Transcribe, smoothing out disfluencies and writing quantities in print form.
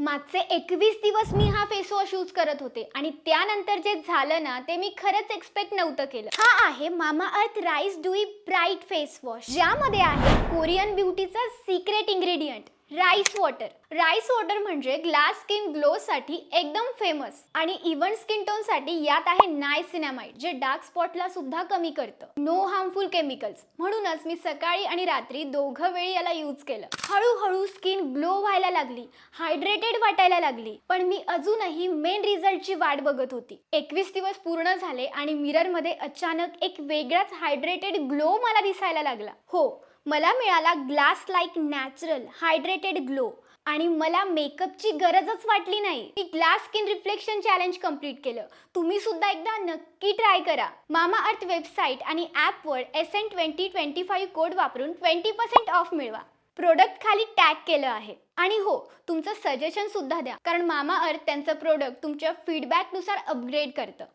मागचे 21 दिवस मी हा फेस वॉश यूज करत होते आणि त्यानंतर जे झालं ना ते मी खरंच एक्सपेक्ट नव्हतं केलं. हा आहे Mamaearth rice dewy bright face wash, ज्यामध्ये आहे कोरियन ब्युटीचा secret ingredient rice water. Rice water म्हणजे ग्लास स्किन ग्लो साठी एकदम फेमस आणि इव्हन स्किन टोन साठी यात आहे नायसिनामाइड, जे डार्क स्पॉटला सुद्धा कमी करतं. No harmful chemicals. म्हणूनच मी सकाळी आणि रात्री दोघं वेळी याला यूज केलं. हळूहळू स्किन ग्लो व्हायला लागली, हायड्रेटेड वाटायला लागली. पण मी अजूनही मेन रिझल्टची वाट बघत होती. 21 दिवस पूर्ण झाले आणि मिरर मध्ये अचानक एक वेगळाच हायड्रेटेड ग्लो मला दिसायला लागला. हो, मला मिळाला glass like natural hydrated glow आणि मला मेकअपची गरजच वाटली नाही. मी glass skin reflection challenge complete केलं. तुम्ही सुद्धा एकदा नक्की ट्राय करा. मामाअर्थ वेबसाईट आणि ॲपवर SN2025 कोड वापरून 20% ऑफ मिळवा. प्रोडक्ट खाली टॅग केलं आहे. आणि हो, तुमचं सजेशन सुद्धा द्या, कारण मामाअर्थ त्यांचं प्रोडक्ट तुमच्या फीडबॅकनुसार अपग्रेड करतं.